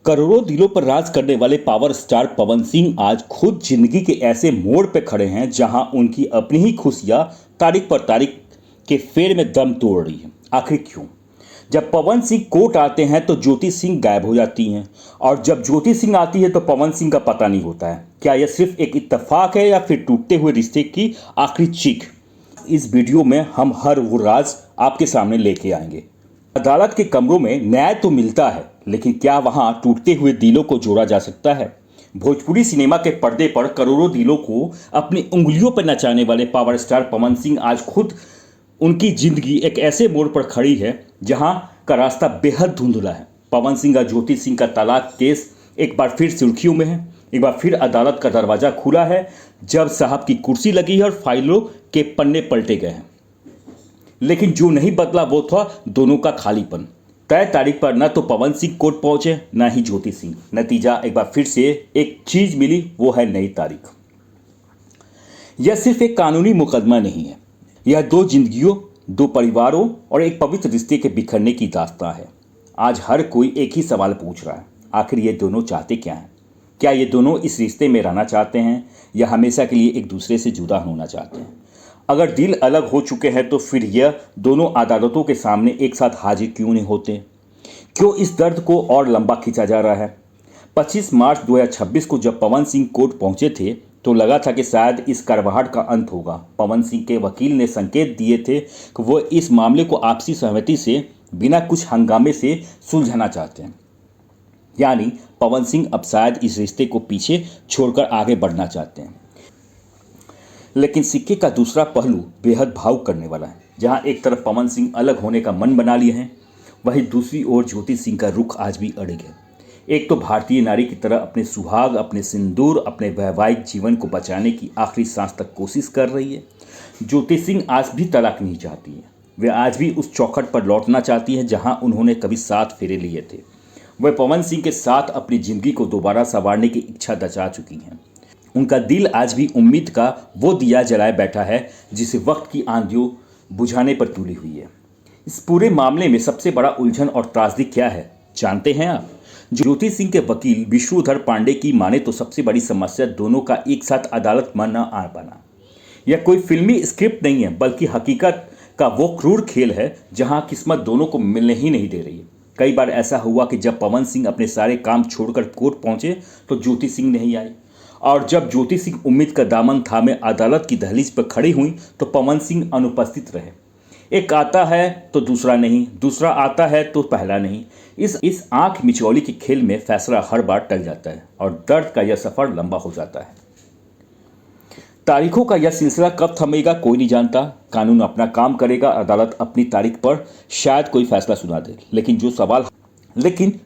करोड़ों दिलों पर राज करने वाले पावर स्टार पवन सिंह आज खुद जिंदगी के ऐसे मोड़ पे खड़े हैं जहां उनकी अपनी ही खुशियां तारीख पर तारीख के फेर में दम तोड़ रही है। आखिर क्यों? जब पवन सिंह कोर्ट आते हैं तो ज्योति सिंह गायब हो जाती हैं, और जब ज्योति सिंह आती है तो पवन सिंह का पता नहीं होता है। क्या यह सिर्फ एक इत्तेफाक है या फिर टूटते हुए रिश्ते की आखिरी चीख? इस वीडियो में हम हर वो राज आपके सामने लेके आएंगे। अदालत के कमरों में न्याय तो मिलता है, लेकिन क्या वहां टूटते हुए दिलों को जोड़ा जा सकता है? भोजपुरी सिनेमा के पर्दे पर करोड़ों दिलों को अपनी उंगलियों पर नचाने वाले पावर स्टार पवन सिंह आज खुद उनकी जिंदगी एक ऐसे मोड़ पर खड़ी है जहां का रास्ता बेहद धुंधला है। पवन सिंह और ज्योति सिंह का तलाक केस एक बार फिर सुर्खियों में है। एक बार फिर अदालत का दरवाजा खुला है, जज साहब की कुर्सी लगी है और फाइलों के पन्ने पलटे गए हैं। लेकिन जो नहीं बदला वो था दोनों का खालीपन। तय तारीख पर न तो पवन सिंह कोर्ट पहुंचे न ही ज्योति सिंह। नतीजा एक बार फिर से एक चीज मिली, वो है नई तारीख। यह सिर्फ एक कानूनी मुकदमा नहीं है, यह दो जिंदगियों, दो परिवारों और एक पवित्र रिश्ते के बिखरने की दास्तां है। आज हर कोई एक ही सवाल पूछ रहा है, आखिर ये दोनों चाहते क्या हैं? क्या ये दोनों इस रिश्ते में रहना चाहते हैं या हमेशा के लिए एक दूसरे से जुदा होना चाहते हैं? अगर दिल अलग हो चुके हैं तो फिर यह दोनों अदालतों के सामने एक साथ हाजिर क्यों नहीं होते? क्यों इस दर्द को और लंबा खींचा जा रहा है? 25 मार्च 2026 को जब पवन सिंह कोर्ट पहुंचे थे तो लगा था कि शायद इस करवाहट का अंत होगा। पवन सिंह के वकील ने संकेत दिए थे कि वो इस मामले को आपसी सहमति से बिना कुछ हंगामे से सुलझाना चाहते हैं। यानी पवन सिंह अब शायद इस रिश्ते को पीछे छोड़कर आगे बढ़ना चाहते हैं। लेकिन सिक्के का दूसरा पहलू बेहद भावुक करने वाला है। जहां एक तरफ पवन सिंह अलग होने का मन बना लिए हैं, वहीं दूसरी ओर ज्योति सिंह का रुख आज भी अड़िग है। एक तो भारतीय नारी की तरह अपने सुहाग, अपने सिंदूर, अपने वैवाहिक जीवन को बचाने की आखिरी सांस तक कोशिश कर रही है। ज्योति सिंह आज भी तलाक नहीं चाहती है। वे आज भी उस चौखट पर लौटना चाहती है जहां उन्होंने कभी 7 फेरे लिए थे। वह पवन सिंह के साथ अपनी जिंदगी को दोबारा संवारने की इच्छा दचा चुकी हैं। उनका दिल आज भी उम्मीद का वो दिया जलाए बैठा है जिसे वक्त की आंधियों बुझाने पर तुली हुई है। इस पूरे मामले में सबसे बड़ा उलझन और त्रासदी क्या है, जानते हैं आप? ज्योति सिंह के वकील विष्णुधर पांडे की माने तो सबसे बड़ी समस्या दोनों का एक साथ अदालत में न आ पाना। यह कोई फिल्मी स्क्रिप्ट नहीं है, बल्कि हकीकत का वो क्रूर खेल है जहां किस्मत दोनों को मिलने ही नहीं दे रही है। कई बार ऐसा हुआ कि जब पवन सिंह अपने सारे काम छोड़कर कोर्ट पहुंचे तो ज्योति सिंह नहीं आई, और जब ज्योति सिंह उम्मीद का दामन थामे अदालत की दहलीज पर खड़ी हुई तो पवन सिंह अनुपस्थित रहे। एक आता है तो दूसरा नहीं, दूसरा आता है तो पहला नहीं। इस आंख मिचौली के खेल में फैसला हर बार टल जाता है और दर्द का यह सफर लंबा हो जाता है। तारीखों का यह सिलसिला कब थमेगा कोई नहीं जानता। कानून अपना काम करेगा, अदालत अपनी तारीख पर शायद कोई फैसला सुना दे। लेकिन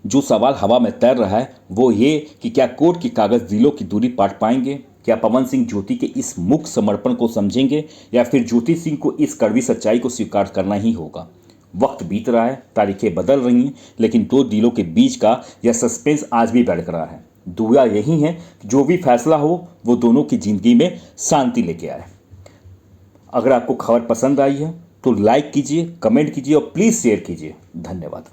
जो सवाल हवा में तैर रहा है वो ये कि क्या कोर्ट के कागज दिलों की दूरी पाट पाएंगे? क्या पवन सिंह ज्योति के इस मुक्त समर्पण को समझेंगे या फिर ज्योति सिंह को इस कड़वी सच्चाई को स्वीकार करना ही होगा? वक्त बीत रहा है, तारीखें बदल रही हैं, लेकिन दो दिलों के बीच का यह सस्पेंस आज भी बरकरार है। दुआ यही है कि जो भी फैसला हो वो दोनों की जिंदगी में शांति लेके आए। अगर आपको खबर पसंद आई है तो लाइक कीजिए, कमेंट कीजिए और प्लीज़ शेयर कीजिए। धन्यवाद।